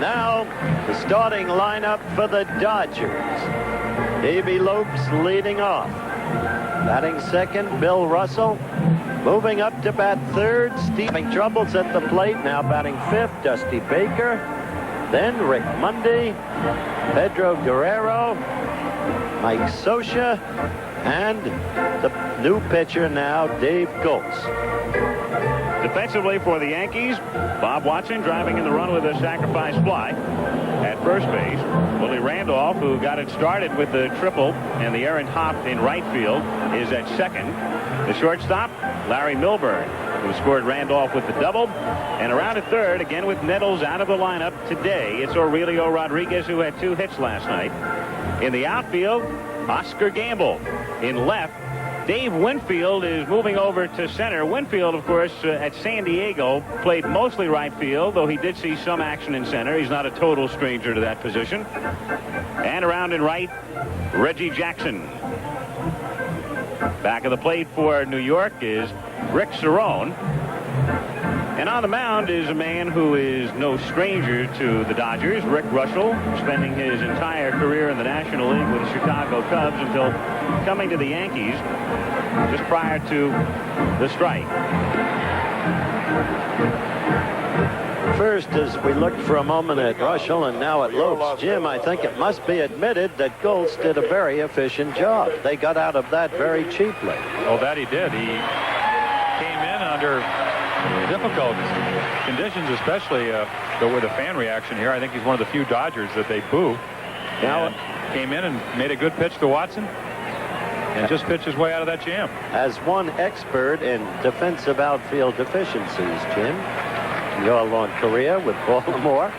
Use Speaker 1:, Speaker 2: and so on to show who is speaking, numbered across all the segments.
Speaker 1: And now the starting lineup for the Dodgers. Davey Lopes leading off. Batting second, Bill Russell. Moving up to bat third, Steve having troubles at the plate. Now batting fifth, Dusty Baker. Then Rick Mundy, Pedro Guerrero, Mike Scioscia, and the new pitcher now, Dave Goltz.
Speaker 2: Defensively for the Yankees, Bob Watson driving in the run with a sacrifice fly at first base. Willie Randolph, who got it started with the triple and the errant hop in right field, is at second. The shortstop, Larry Milburn, who scored Randolph with the double. And around at third, again with Nettles out of the lineup today, it's Aurelio Rodríguez, who had 2 hits last night. In the outfield, Oscar Gamble. In left, Dave Winfield is moving over to center. Winfield, of course, at San Diego, played mostly right field, though he did see some action in center. He's not a total stranger to that position. And around in right, Reggie Jackson. Back of the plate for New York is Rick Cerone. And on the mound is a man who is no stranger to the Dodgers, Rick Russell, spending his entire career in the National League with the Chicago Cubs until coming to the Yankees just prior to the strike.
Speaker 1: First, as we looked for a moment at Russell and now at Lopes, Jim, I think it must be admitted that Goltz did a very efficient job. They got out of that very cheaply.
Speaker 3: Oh, that he did. He came in under difficult conditions, especially with a fan reaction here. I think he's one of the few Dodgers that they boo. Now came in and made a good pitch to Watson and just pitched his way out of that jam.
Speaker 1: As one expert in defensive outfield deficiencies, Jim, your long career with Baltimore,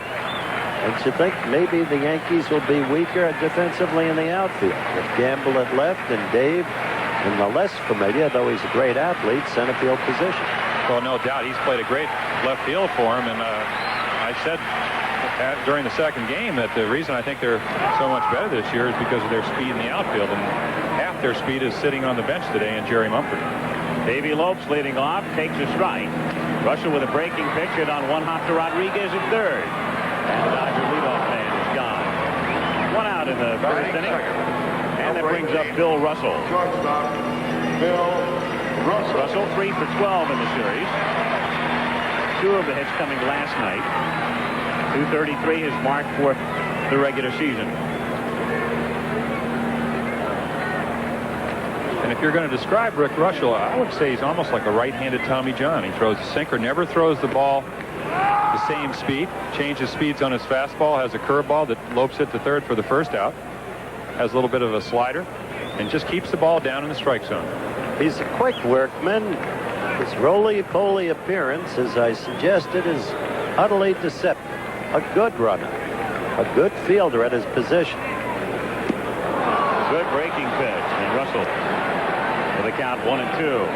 Speaker 1: don't you think maybe the Yankees will be weaker defensively in the outfield with Gamble at left and Dave in the less familiar, though he's a great athlete, center field position?
Speaker 3: Well, no doubt. He's played a great left field for him. And I said during the second game that the reason I think they're so much better this year is because of their speed in the outfield. And half their speed is sitting on the bench today in Jerry Mumford.
Speaker 2: Davey Lopes leading off, takes a strike. Russell with a breaking pitch hit on one hop to Rodríguez at third. And the Dodger leadoff man is gone. 1 out in the first inning. And that brings up Bill Russell. Russell 3 for 12 in the series. 2 of the hits coming last night. 233 is marked for the regular season.
Speaker 3: And if you're going to describe Rick Russell, I would say he's almost like a right-handed Tommy John. He throws a sinker, never throws the ball the same speed, changes speeds on his fastball, has a curveball that Lopes hit to third for the first out, has a little bit of a slider, and just keeps the ball down in the strike zone.
Speaker 1: He's a quick workman. His roly-poly appearance, as I suggested, is utterly deceptive. A good runner, a good fielder at his position.
Speaker 2: Good breaking pitch, and Russell with a count 1-2.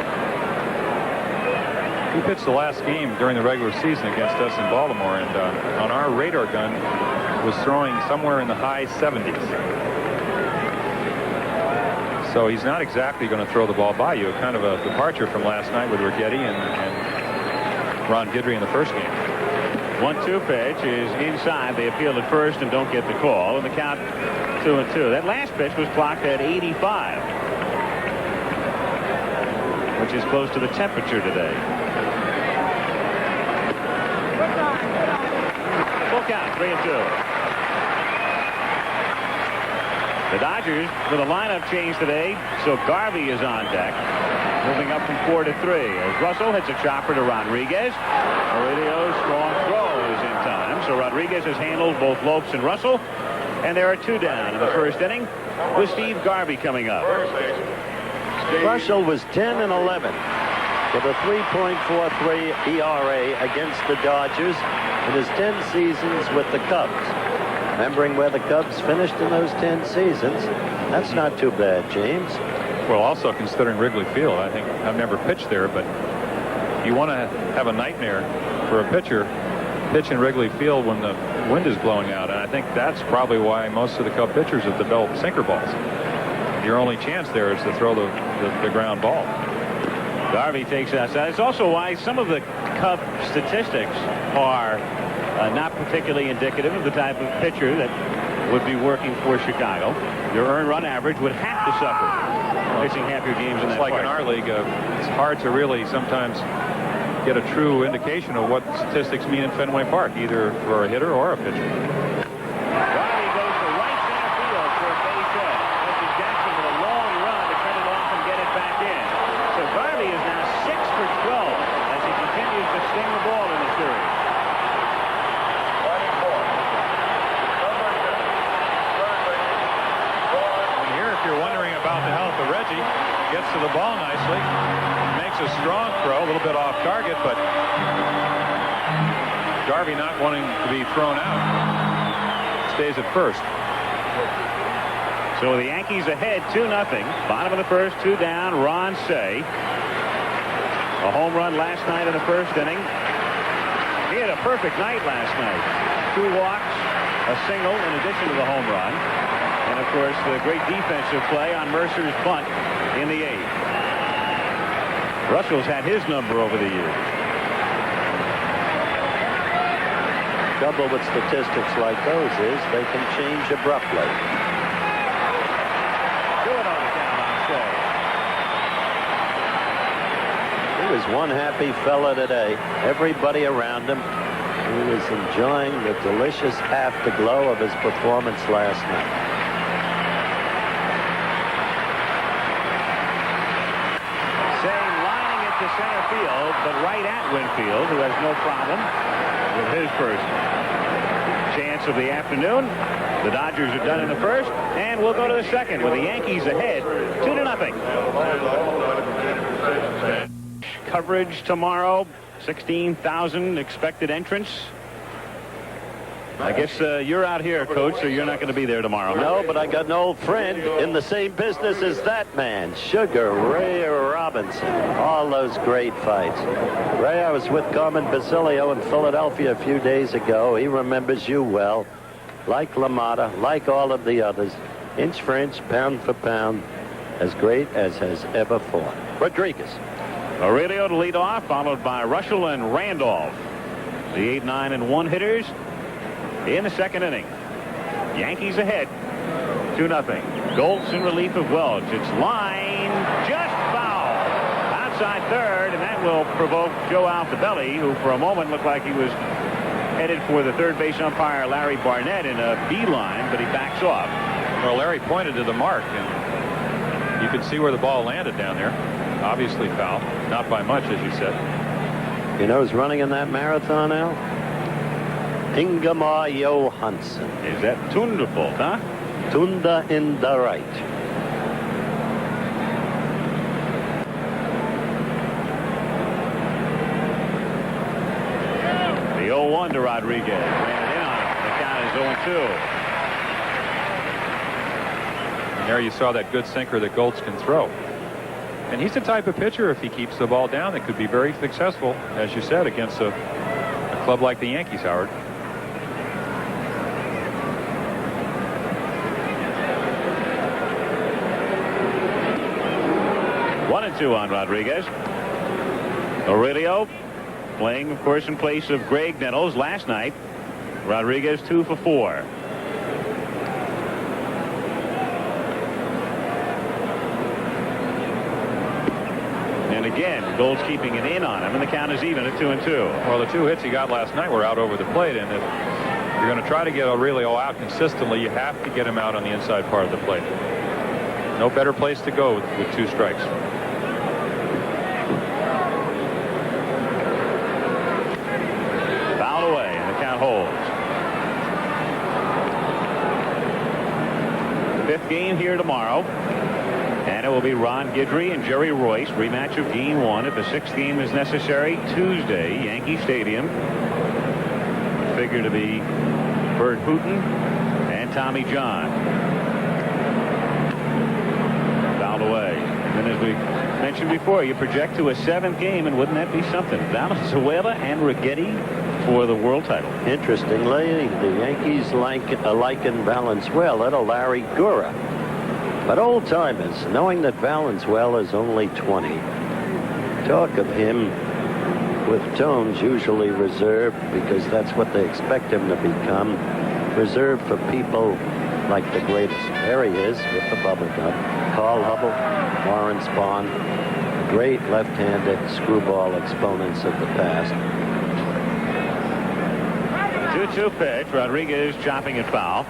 Speaker 3: He pitched the last game during the regular season against us in Baltimore, and on our radar gun was throwing somewhere in the high 70s. So he's not exactly going to throw the ball by you. Kind of a departure from last night with Rigetti and Ron Guidry in the first game.
Speaker 2: 1-2 pitch is inside. They appeal at first and don't get the call. And the count 2-2. That last pitch was clocked at 85, which is close to the temperature today. Full count, 3-2. The Dodgers with a lineup change today, so Garvey is on deck, moving up from 4 to 3 as Russell hits a chopper to Rodríguez. Aurelio's strong throw is in time, so Rodríguez has handled both Lopes and Russell, and there are 2 down in the first inning with Steve Garvey coming up.
Speaker 1: Russell was 10 and 11 with a 3.43 ERA against the Dodgers in his 10 seasons with the Cubs. Remembering where the Cubs finished in those 10 seasons, that's not too bad, James.
Speaker 3: Well, also considering Wrigley Field, I think I've never pitched there, but you want to have a nightmare for a pitcher pitch in Wrigley Field when the wind is blowing out, and I think that's probably why most of the Cub pitchers have developed sinker balls. Your only chance there is to throw the ground ball.
Speaker 2: Garvey takes outside. It's also why some of the Cub statistics are not particularly indicative of the type of pitcher that would be working for Chicago. Your earned run average would have to suffer pitching half your games in that
Speaker 3: like
Speaker 2: park.
Speaker 3: In our league, it's hard to really sometimes get a true indication of what statistics mean in Fenway Park, either for a hitter or a pitcher.
Speaker 2: Riley goes to right center field for a base hit. Mr. Jackson with a long run to cut it off and get it back in. So Riley is now 6 for 12 as he continues to sting the ball in the series.
Speaker 3: And here, if you're wondering about the health of Reggie, gets to the ball nicely, makes a strong throw, a little bit off target, but Garvey not wanting to be thrown out, stays at first.
Speaker 2: So the Yankees ahead 2-0. Bottom of the first, 2 down. Ron Cey. A home run last night in the first inning. He had a perfect night last night. 2 walks, a single in addition to the home run. And of course the great defensive play on Mercer's bunt in the 8th. Russell's had his number over the years.
Speaker 1: Trouble with statistics like those is they can change abruptly.
Speaker 2: Do it on the count on Cey.
Speaker 1: He was one happy fella today. Everybody around him, he was enjoying the delicious afterglow of his performance last night.
Speaker 2: Cey lining it to center field, but right at Winfield, who has no problem with his first chance of the afternoon. The Dodgers are done in the first, and we'll go to the second with the Yankees ahead 2-0. Coverage tomorrow, 16,000 expected entrants. I guess you're out here, Coach, so you're not going to be there tomorrow.
Speaker 1: No, but I got an old friend in the same business as that man, Sugar Ray Robinson. All those great fights. Ray, I was with Carmen Basilio in Philadelphia a few days ago. He remembers you well. Like LaMotta, like all of the others, inch for inch, pound for pound, as great as has ever fought. Rodriguez.
Speaker 2: Aurelio to lead off, followed by Russell and Randolph. The 8, 9, and 1 hitters in the second inning. Yankees ahead 2-0. Goltz in relief of Welch. It's line just foul outside third, and that will provoke Joe Altobelli, who for a moment looked like he was headed for the third base umpire Larry Barnett in a beeline, but he backs off.
Speaker 3: Well, Larry pointed to the mark, and you could see where the ball landed down there. Obviously foul, not by much, as you said.
Speaker 1: You know who's running in that marathon, Al? Ingemar Johansson.
Speaker 2: Is that Tunderful, huh?
Speaker 1: Tunda in the right.
Speaker 2: The 0-1 to Rodriguez. Ran it in on him. The count is 0-2.
Speaker 3: And there you saw that good sinker that Goltz can throw. And he's the type of pitcher, if he keeps the ball down, that could be very successful, as you said, against a club like the Yankees, Howard.
Speaker 2: One and 2 on Rodriguez. Aurelio playing, of course, in place of Greg Nettles last night. Rodriguez 2 for 4. And again, Goltz keeping it in on him, and the count is even at 2-2.
Speaker 3: Well, the 2 hits he got last night were out over the plate, and if you're going to try to get Aurelio out consistently, you have to get him out on the inside part of the plate. No better place to go with 2 strikes.
Speaker 2: Fouled away, and the count holds. 5th game here tomorrow. And it will be Ron Guidry and Jerry Royce. Rematch of Game 1 if the 6th game is necessary. Tuesday, Yankee Stadium. Figure to be Bert Hooton and Tommy John. Fouled away. And then, as we mentioned before, you project to a 7th game, and wouldn't that be something? Valenzuela and Righetti for the world title.
Speaker 1: Interestingly, the Yankees liken Valenzuela to Larry Gura. But old-timers, knowing that Valenzuela is only 20, talk of him with tones, usually reserved because that's what they expect him to become. Reserved for people like the greatest. There he is with the bubble gum. Carl Hubble, Warren Spahn, great left-handed screwball exponents of the past.
Speaker 2: 2-2 pitch. Rodriguez chopping it foul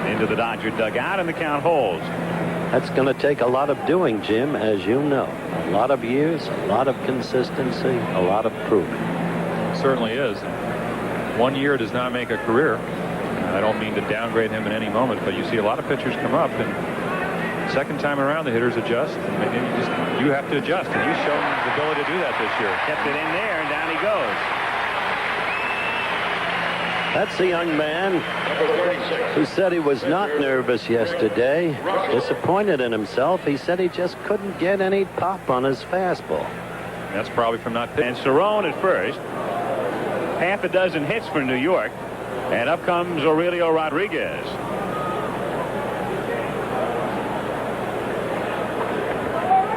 Speaker 2: into the Dodger dugout, and the count holds.
Speaker 1: That's going to take a lot of doing, Jim, as you know. A lot of years, a lot of consistency, a lot of proof.
Speaker 3: Certainly is. 1 year does not make a career. I don't mean to downgrade him in any moment, but you see a lot of pitchers come up, and second time around the hitters adjust. And you have to adjust, and he's shown his ability to do that this year.
Speaker 2: Kept it in there, and down he goes.
Speaker 1: That's the young man who said he was not nervous yesterday, disappointed in himself. He said he just couldn't get any pop on his fastball.
Speaker 3: That's probably from not pitching.
Speaker 2: And Cerrone at first. Half a dozen hits for New York. And up comes Aurelio Rodríguez.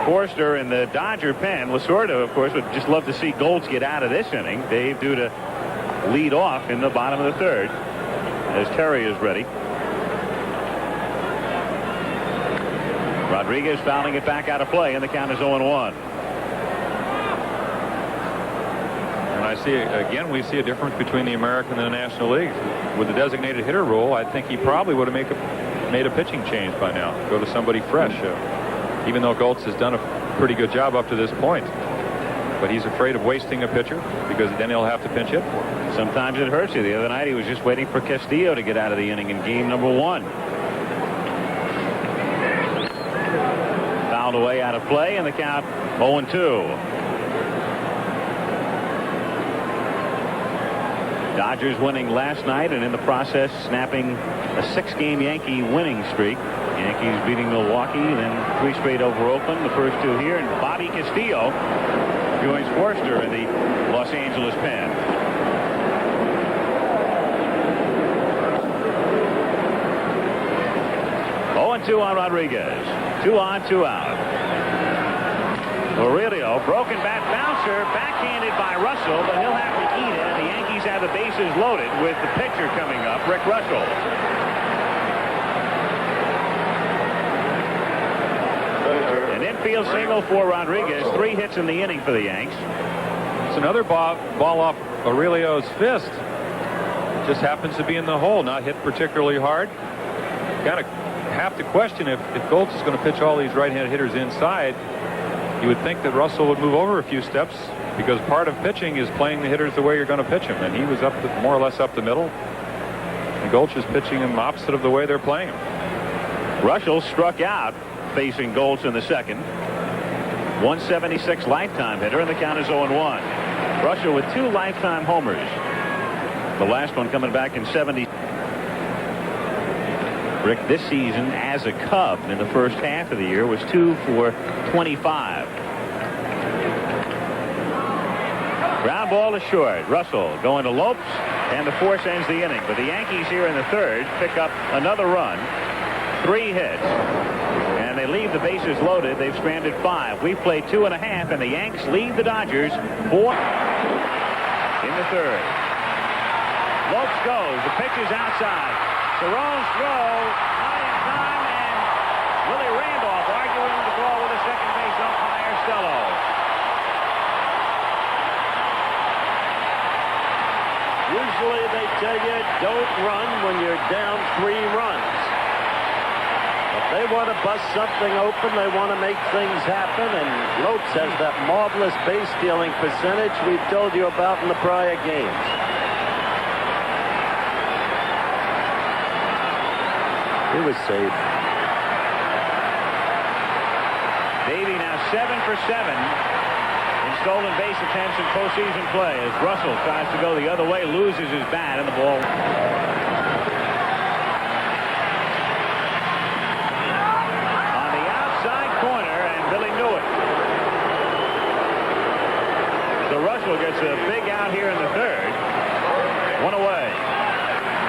Speaker 2: Forster in the Dodger pen. Lasorda, of course, would just love to see Goltz get out of this inning. Dave due to lead off in the bottom of the third as Terry is ready. Rodriguez fouling it back out of play, and the count is 0-1.
Speaker 3: And I see, again, we see a difference between the American and the National League. With the designated hitter rule, I think he probably would have made a pitching change by now. Go to somebody fresh, even though Goltz has done a pretty good job up to this point. But he's afraid of wasting a pitcher because then he'll have to pinch hit for him.
Speaker 2: Sometimes it hurts you. The other night he was just waiting for Castillo to get out of the inning in game number 1. Fouled away out of play, and the count 0-2. Dodgers winning last night, and in the process snapping a 6-game Yankee winning streak. Yankees beating Milwaukee, then 3 straight over Oakland, the first 2 here, and Bobby Castillo joins Forster in the Los Angeles pen. Two on Rodriguez. 2 on, 2 out. Aurelio, broken bat bouncer, backhanded by Russell, but he'll have to eat it, and the Yankees have the bases loaded with the pitcher coming up, Rick Russell. An infield single for Rodriguez. 3 hits in the inning for the Yanks.
Speaker 3: It's another ball off Aurelio's fist. Just happens to be in the hole, not hit particularly hard. Kind of have to question if Goltz is going to pitch all these right-handed hitters inside. You would think that Russell would move over a few steps because part of pitching is playing the hitters the way you're going to pitch them, and he was more or less up the middle, and Goltz is pitching him opposite of the way they're playing him.
Speaker 2: Russell struck out facing Goltz in the second. 176 lifetime hitter, and the count is 0-1. Russell with 2 lifetime homers, the last one coming back in 70. Rick, this season as a Cub in the first half of the year was 2 for 25. Ground ball is short. Russell going to Lopes, and the force ends the inning. But the Yankees here in the third pick up another run. 3 hits. And they leave the bases loaded. They've stranded 5. We've played 2.5, and the Yanks lead the Dodgers 4 in the third. Lopes goes. The pitch is outside. Cerrone's throw, not in time, and Willie Randolph arguing the call with the second base umpire, Stello.
Speaker 1: Usually they tell you don't run when you're down 3 runs. But they want to bust something open. They want to make things happen, and Lopes has that marvelous base stealing percentage we've told you about in the prior games. He was safe.
Speaker 2: Davey now 7 for 7 in stolen base attempts in postseason play as Russell tries to go the other way, loses his bat, and the ball. On the outside corner, and Billy knew it. So Russell gets a big out here in the third. 1 away.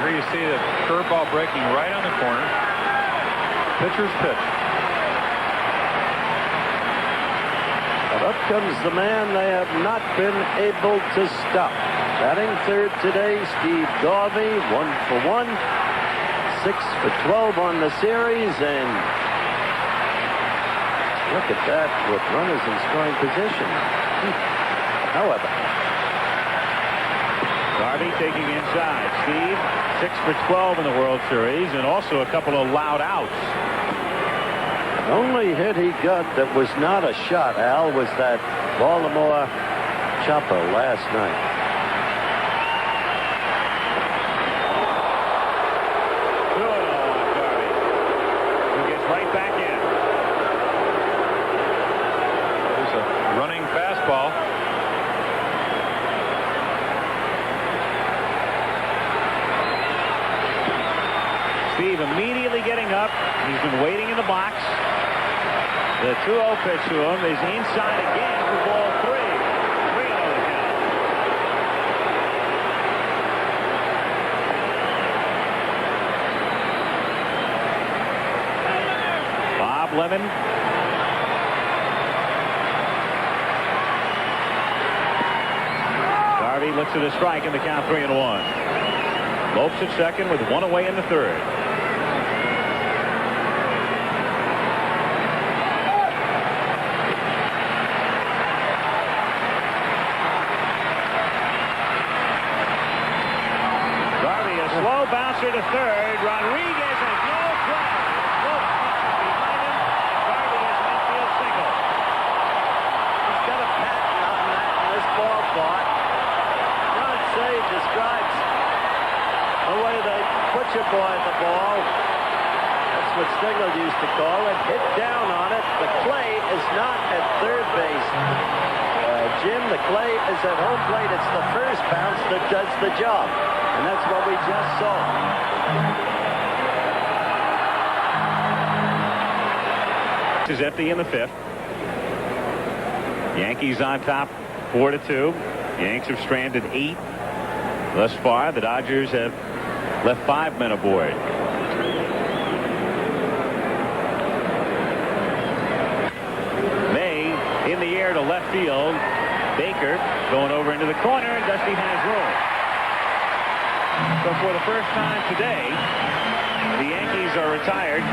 Speaker 3: Here you see the curveball breaking right on the corner. Pitcher's pitch.
Speaker 1: Up comes the man they have not been able to stop. Batting third today, Steve Garvey, 1 for 1. 6 for 12 on the series, and look at that with runners in scoring position. However,
Speaker 2: Garvey taking inside. Steve, 6 for 12 in the World Series, and also a couple of loud outs.
Speaker 1: the only hit he got that was not a shot, Al, was that Baltimore chopper last night.
Speaker 2: Steve immediately getting up. He's been waiting in the box. The 2-0 pitch to him is inside again for ball 3. 3-0 the count. Bob Lemon. Garvey looks at a strike in the count, 3-1. Lopes at second with 1 away in the third. Garvey, a slow bouncer to third. Rodriguez has no play. Lopes behind him. Garvey has an infield single.
Speaker 1: He's got a patent on that in this ballpark. John Say describes the way they put your boy in the ball. That's what Stigler used to call it. Hit down on it. The clay is not at third base. Jim, the clay is at home plate. It's the first bounce that does the job. And that's what we just saw.
Speaker 2: This is empty in the 5th. Yankees on top 4-2. Yanks have stranded 8 thus far. The Dodgers have left 5 men aboard. May in the air to left field. Baker going over into the corner, and Dusty has room. So for the first time today, the Yankees are retired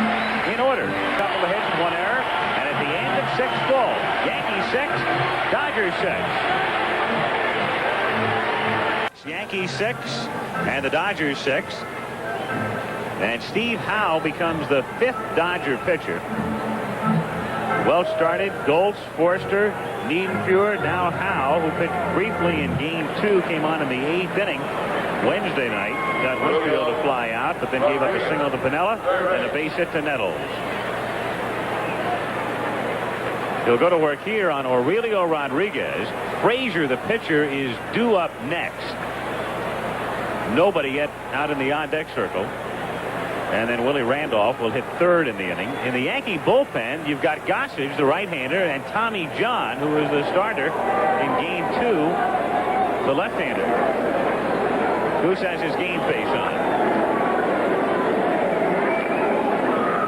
Speaker 2: in order. A couple of hits, 1 error, and at the end of 6 full. Yankees 6, Dodgers 6. Yankees 6 and the Dodgers 6. And Steve Howe becomes the 5th Dodger pitcher. Well started, Goltz, Forster, Niedenfuhr, now Howe, who pitched briefly in Game 2, came on in the 8th inning Wednesday night. Got Winfield to fly out, but then gave up a single to Piniella and a base hit to Nettles. He'll go to work here on Aurelio Rodríguez. Frazier, the pitcher, is due up next. Nobody yet out in the on-deck circle. And then Willie Randolph will hit 3rd in the inning. In the Yankee bullpen, you've got Gossage, the right-hander, and Tommy John, who was the starter in Game 2, the left-hander. Goose has his game face on.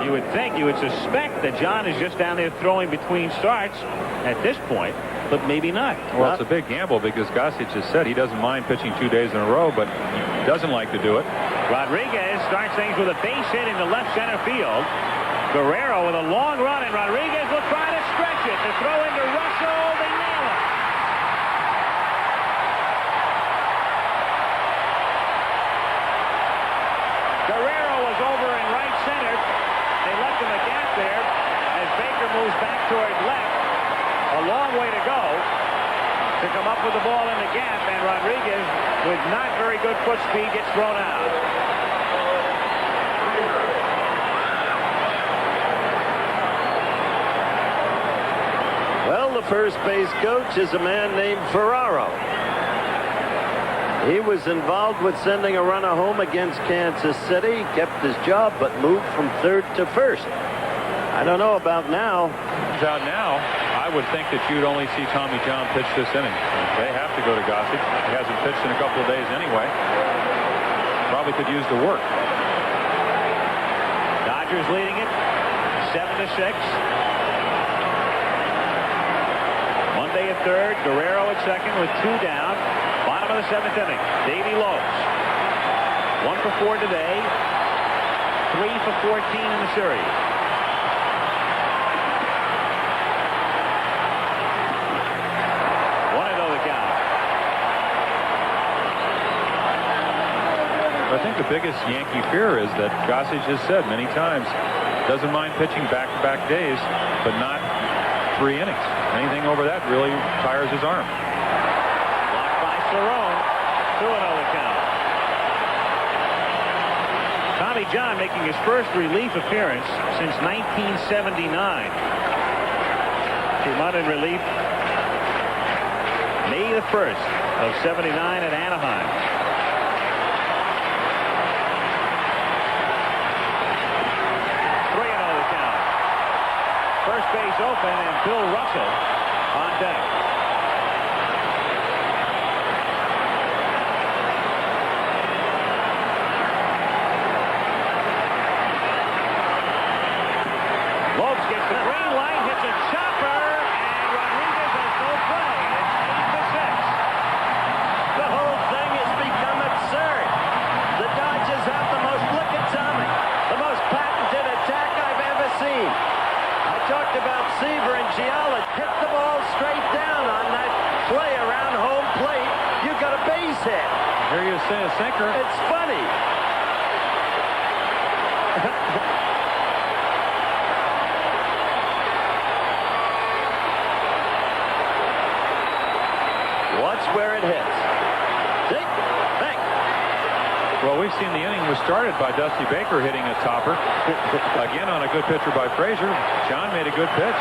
Speaker 2: You would think, you would suspect that John is just down there throwing between starts at this point, but maybe not.
Speaker 3: Well, it's a big gamble because Gossage has said he doesn't mind pitching 2 days in a row, but he doesn't like to do it.
Speaker 2: Rodriguez starts things with a base hit into left center field. Guerrero with a long run, and Rodriguez will try to stretch it to throw into Russell. They nail it. Guerrero was over in right center. They left him a gap there as Baker moves back toward left. A long way to go to come up with the ball in the gap, and Rodriguez, with not very good foot speed, gets thrown out.
Speaker 1: Well, the first base coach is a man named Ferraro. He was involved with sending a runner home against Kansas City, kept his job, but moved from 3rd to 1st. I don't know about now.
Speaker 3: Out now, I would think that you'd only see Tommy John pitch this inning. They have to go to Gossage. He hasn't pitched in a couple of days anyway. Probably could use the work.
Speaker 2: Dodgers leading it 7-6. third, Guerrero at second with 2 down. Bottom of the 7th inning. Davey Lopes. 1 for 4 today. 3 for 14 in the series.
Speaker 3: I think the biggest Yankee fear is that Gossage has said many times, doesn't mind pitching back-to-back days, but not 3 innings. Anything over that really tires his arm.
Speaker 2: Blocked by Cerrone. 2-0 the count. Tommy John making his first relief appearance since 1979. Came out in relief May the 1st of 79 at Anaheim. First base open, and Bill Russell on deck. Lopes gets the green light, hits a chopper, and Rodriguez has no play. It's 8-6.
Speaker 1: The whole thing has become absurd. The Dodgers have the most, look at Tommy, the most patented attack I've ever seen. Talked about Seaver and Giala. Hit the ball straight down on that play around home plate. You got a base hit.
Speaker 3: Here you say a sinker.
Speaker 1: It's funny. Watch where it hits. See? Thank.
Speaker 3: Well, we've seen the inning was started by Dusty Baker hitting a topper. Again on a good pitcher by Frazier. John made a good pitch.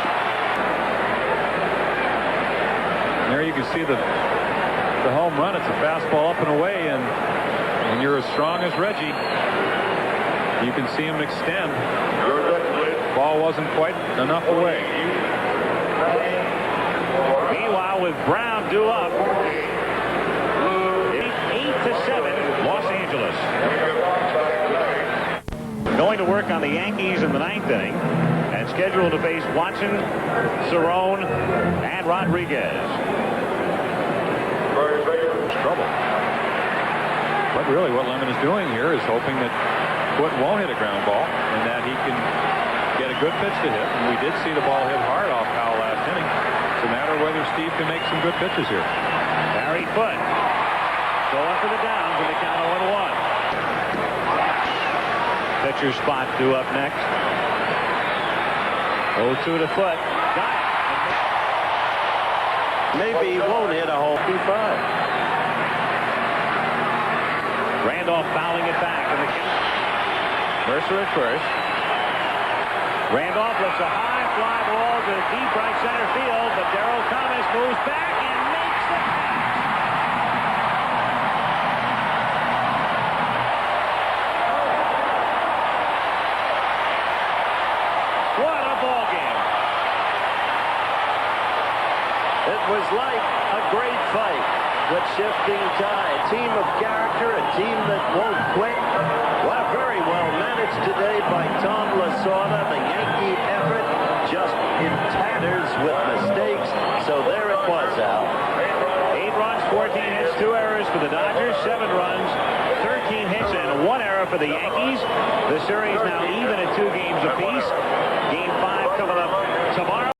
Speaker 3: And there you can see the home run. It's a fastball up and away, and when you're as strong as Reggie, you can see him extend. Ball wasn't quite enough away.
Speaker 2: Meanwhile, with Brown due up, 8-7, Los Angeles. Going to work on the Yankees in the 9th inning, and scheduled to face Watson, Cerrone, and Rodriguez.
Speaker 3: Trouble. But really what Lemon is doing here is hoping that Foot won't hit a ground ball and that he can get a good pitch to hit. And we did see the ball hit hard off Powell last inning. It's a matter of whether Steve can make some good pitches here.
Speaker 2: Barry Foot going for the downs with the count of 1-1. Pitcher spot due up next. 0-2 to Foot. Got it.
Speaker 1: Maybe he won't hit a home run.
Speaker 2: Randolph fouling it back in the count. Mercer at first. Randolph lifts a high fly ball to deep right center field, but Darryl Thomas moves back and makes the catch. What a ball game.
Speaker 1: It was like a great fight with shifting tide. Team of character, a team that won't quit. Well, very well managed today by Tom Lasorda. The Yankee effort just in tatters with mistakes. So there it was, Al.
Speaker 2: 8 runs, 14 hits, 2 errors for the Dodgers, 7 runs, 13 hits, and 1 error for the Yankees. The series now even at 2 games apiece. Game 5 coming up tomorrow.